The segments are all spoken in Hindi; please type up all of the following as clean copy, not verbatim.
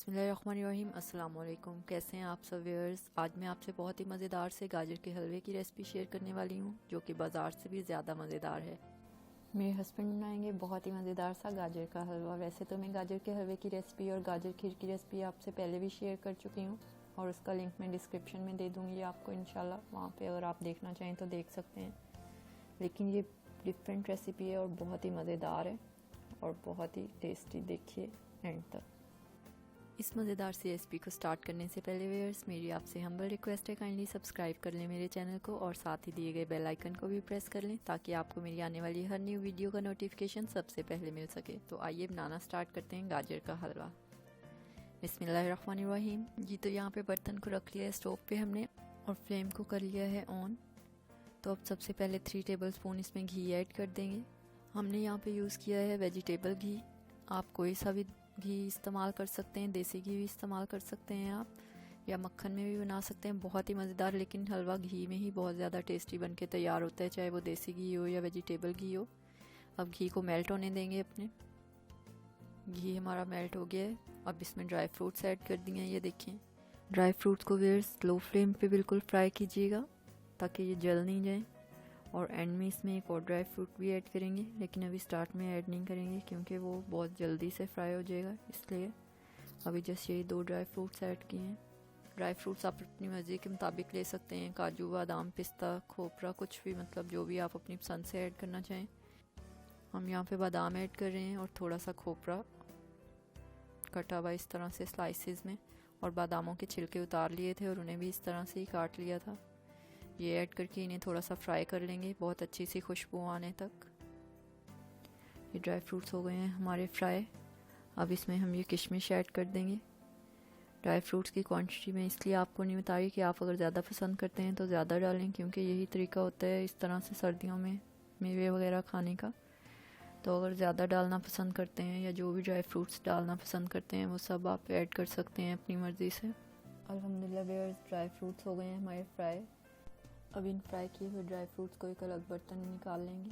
बिस्मिल्लाहिर्रहमानिर्रहीम। अस्सलाम वालेकुम। कैसे हैं आप सब व्यूअर्स। आज मैं आपसे बहुत ही मज़ेदार से गाजर के हलवे की रेसिपी शेयर करने वाली हूँ, जो कि बाज़ार से भी ज़्यादा मज़ेदार है। मेरे हस्बैंड बनाएंगे बहुत ही मज़ेदार सा गाजर का हलवा। वैसे तो मैं गाजर के हलवे की रेसिपी और गाजर खीर की रेसिपी आपसे पहले भी शेयर कर चुकी हूँ, और उसका लिंक मैं डिस्क्रिप्शन में दे दूँगी आपको इंशाल्लाह। वहाँ पर अगर आप देखना चाहें तो देख सकते हैं। लेकिन ये डिफरेंट रेसिपी है और बहुत ही मज़ेदार है और बहुत ही टेस्टी। देखिए एंड तक। इस मज़ेदार सी रेसिपी को स्टार्ट करने से पहले व्यूअर्स, मेरी आपसे हम्बल रिक्वेस्ट है, काइंडली सब्सक्राइब कर लें मेरे चैनल को और साथ ही दिए गए बेल आइकन को भी प्रेस कर लें, ताकि आपको मेरी आने वाली हर न्यू वीडियो का नोटिफिकेशन सबसे पहले मिल सके। तो आइए बनाना स्टार्ट करते हैं गाजर का हलवा। बिस्मिल्लाहिर्रहमानिर्रहीम। जी, तो यहाँ पे बर्तन को रख लिया है स्टोव पे हमने और फ्लेम को कर लिया है ऑन। तो अब सबसे पहले 3 टेबल स्पून इसमें घी ऐड कर देंगे। हमने यहाँ पे यूज़ किया है वेजिटेबल घी। आप कोई सा भी घी इस्तेमाल कर सकते हैं, देसी घी भी इस्तेमाल कर सकते हैं आप, या मक्खन में भी बना सकते हैं। बहुत ही मज़ेदार, लेकिन हलवा घी में ही बहुत ज़्यादा टेस्टी बन के तैयार होता है, चाहे वो देसी घी हो या वेजिटेबल घी हो। अब घी को मेल्ट होने देंगे अपने। घी हमारा मेल्ट हो गया है। अब इसमें ड्राई फ्रूट्स ऐड कर दिए हैं। ये देखें, ड्राई फ्रूट्स को भी स्लो फ्लेम पे बिल्कुल फ्राई कीजिएगा, ताकि ये जल नहीं जाए। और एंड में इसमें एक और ड्राई फ्रूट भी ऐड करेंगे, लेकिन अभी स्टार्ट में ऐड नहीं करेंगे क्योंकि वो बहुत जल्दी से फ्राई हो जाएगा, इसलिए अभी जस्ट यही 2 ड्राई फ्रूट्स ऐड किए हैं। ड्राई फ्रूट्स आप अपनी मर्ज़ी के मुताबिक ले सकते हैं, काजू, बादाम, पिस्ता, खोपरा, कुछ भी, मतलब जो भी आप अपनी पसंद से ऐड करना चाहें। हम यहाँ पे बादाम ऐड कर रहे हैं और थोड़ा सा खोपरा कटा हुआ इस तरह से स्लाइसिस में, और बादामों के छिलके उतार लिए थे और उन्हें भी इस तरह से ही काट लिया था। ये ऐड करके इन्हें थोड़ा सा फ्राई कर लेंगे, बहुत अच्छी सी खुशबू आने तक। ये ड्राई फ्रूट्स हो गए हैं हमारे फ्राई। अब इसमें हम ये किशमिश ऐड कर देंगे। ड्राई फ्रूट्स की क्वांटिटी में इसलिए आपको नहीं बता रही कि आप अगर ज़्यादा पसंद करते हैं तो ज़्यादा डालें, क्योंकि यही तरीका होता है इस तरह से सर्दियों में मेवे वगैरह खाने का। तो अगर ज़्यादा डालना पसंद करते हैं या जो भी ड्राई फ्रूट्स डालना पसंद करते हैं वो सब आप ऐड कर सकते हैं अपनी मर्ज़ी से। अल्हम्दुलिल्लाह व्यूअर्स, ड्राई फ्रूट्स हो गए हैं हमारे फ्राई। अब इन फ्राई किए हुए ड्राई फ्रूट्स को एक अलग बर्तन में निकाल लेंगे।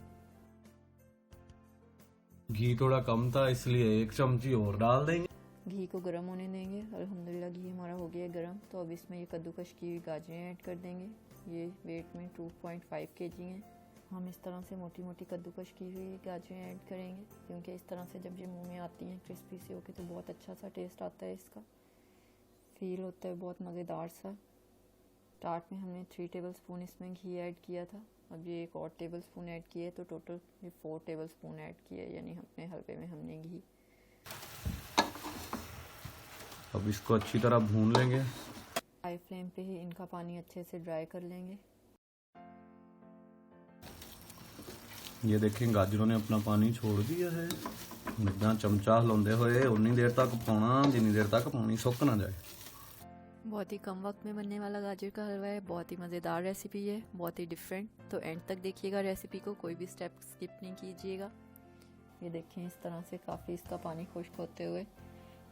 घी थोड़ा कम था, इसलिए 1 चमची और डाल देंगे। घी को गर्म होने देंगे। अल्हम्दुलिल्लाह घी हमारा हो गया गर्म। तो अब इसमें ये कद्दूकश की हुई गाजरें ऐड कर देंगे। ये वेट में 2.5 kg हैं। हम इस तरह से मोटी मोटी कद्दूकश की हुई गाजरें ऐड करेंगे, क्योंकि इस तरह से जब ये मुंह में आती हैं क्रिस्पी सी होकर तो बहुत अच्छा सा टेस्ट आता है, इसका फील होता है बहुत मज़ेदार सा। स्टार्ट में हमने 3 टेबल स्पून इसमें घी ऐड किया था। अब ये एक और टेबल स्पून ऐड किया है, तो टोटल ये 4 टेबल स्पून ऐड किया है, यानी अपने हलवे में हमने घी। अब इसको अच्छी तरह भून लेंगे। हाई फ्लेम पे ही इनका पानी अच्छे से ड्राई कर लेंगे। ये देखें, गाजरों ने अपना पानी छोड़ दिया है। इतना चमचा हिलाते हुए उन्नी देर तक पकाना जितनी देर तक पानी सुक ना जाए। बहुत ही कम वक्त में बनने वाला गाजर का हलवा है। बहुत ही मज़ेदार रेसिपी है, बहुत ही डिफरेंट। तो एंड तक देखिएगा रेसिपी को, कोई भी स्टेप स्किप नहीं कीजिएगा। ये देखें, इस तरह से काफ़ी इसका पानी खुश्क होते हुए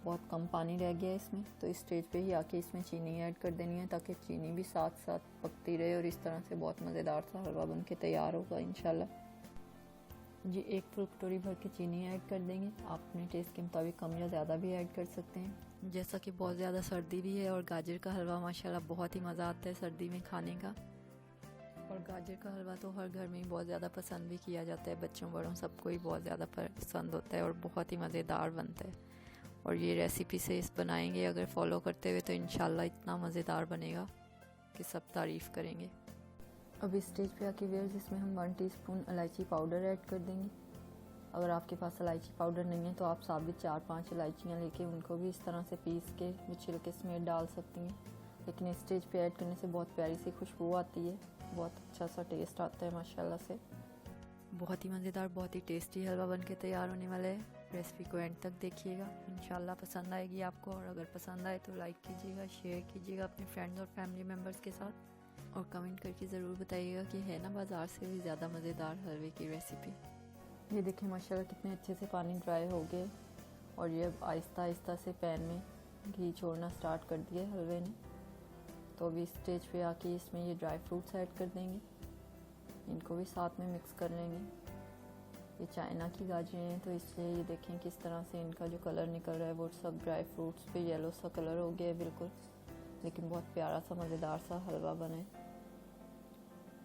बहुत कम पानी रह गया है इसमें। तो इस स्टेज पे ही आके इसमें चीनी ऐड कर देनी है, ताकि चीनी भी साथ साथ पकती रहे और इस तरह से बहुत मज़ेदार सा हलवा बन के तैयार होगा इंशाल्लाह। जी, 1 फुल कटोरी भर के चीनी ऐड कर देंगे। आप अपने टेस्ट के मुताबिक कम या ज़्यादा भी ऐड कर सकते हैं। जैसा कि बहुत ज़्यादा सर्दी भी है और गाजर का हलवा माशाल्लाह बहुत ही मज़ा आता है सर्दी में खाने का। और गाजर का हलवा तो हर घर में बहुत ज़्यादा पसंद भी किया जाता है, बच्चों बड़ों सबको ही बहुत ज़्यादा पसंद होता है और बहुत ही मज़ेदार बनता है। और ये रेसिपी से इस बनाएंगे अगर फॉलो करते हुए तो इंशाल्लाह इतना मज़ेदार बनेगा कि सब तारीफ़ करेंगे। अब इस स्टेज पे आके व्यूअर्स, इसमें हम 1 टीस्पून इलायची पाउडर ऐड कर देंगे। अगर आपके पास इलायची पाउडर नहीं है तो आप साबित 4-5 इलायचियाँ लेके उनको भी इस तरह से पीस के छिलके समेत डाल सकती हैं। लेकिन इस स्टेज पे ऐड करने से बहुत प्यारी सी खुशबू आती है, बहुत अच्छा सा टेस्ट आता है माशाल्लाह से। बहुत ही मज़ेदार, बहुत ही टेस्टी हलवा बन के तैयार होने वाला है। रेसिपी को एंड तक देखिएगा, इंशाल्लाह पसंद आएगी आपको। और अगर पसंद आए तो लाइक कीजिएगा, शेयर कीजिएगा अपने फ्रेंड्स और फैमिली मेम्बर्स के साथ, और कमेंट करके ज़रूर बताइएगा कि है ना बाज़ार से भी ज़्यादा मज़ेदार हलवे की रेसिपी। ये देखिए माशाल्लाह कितने अच्छे से पानी ड्राई हो गए और ये आहिस्ता आहिस्ता से पैन में घी छोड़ना स्टार्ट कर दिया हलवे ने। तो अभी इस स्टेज पे आके इसमें ये ड्राई फ्रूट्स ऐड कर देंगे, इनको भी साथ में मिक्स कर लेंगे। ये चाइना की गाजरें हैं, तो इसलिए ये देखें किस तरह से इनका जो कलर निकल रहा है वो सब ड्राई फ्रूट्स पे येलो सा कलर हो गया है बिल्कुल, लेकिन बहुत प्यारा सा मज़ेदार सा हलवा बना है।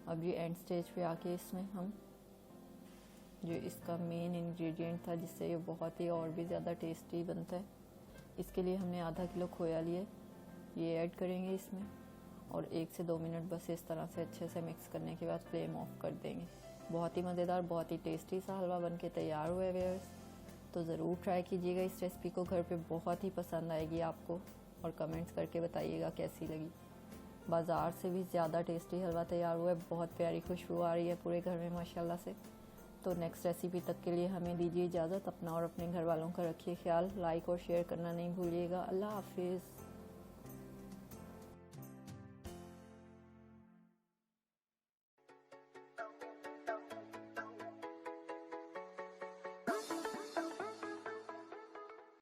अब ये एंड स्टेज पे आके इसमें हम जो इसका मेन इंग्रेडिएंट था जिससे ये बहुत ही और भी ज़्यादा टेस्टी बनता है, इसके लिए हमने आधा किलो खोया लिया, ये ऐड करेंगे इसमें और 1 से 2 मिनट बस इस तरह से अच्छे से मिक्स करने के बाद फ्लेम ऑफ कर देंगे। बहुत ही मज़ेदार, बहुत ही टेस्टी सा हलवा बन के तैयार हुआ है व्यूअर्स। तो ज़रूर ट्राई कीजिएगा इस रेसिपी को घर पे, बहुत ही पसंद आएगी आपको और कमेंट्स करके बताइएगा कैसी लगी। बाज़ार से भी ज़्यादा टेस्टी हलवा तैयार हुआ है, बहुत प्यारी खुशबू आ रही है पूरे घर में माशाल्लाह से। तो नेक्स्ट रेसिपी तक के लिए हमें दीजिए इजाज़त। अपना और अपने घर वालों का रखिए ख्याल। लाइक और शेयर करना नहीं भूलिएगा। अल्लाह हाफिज़।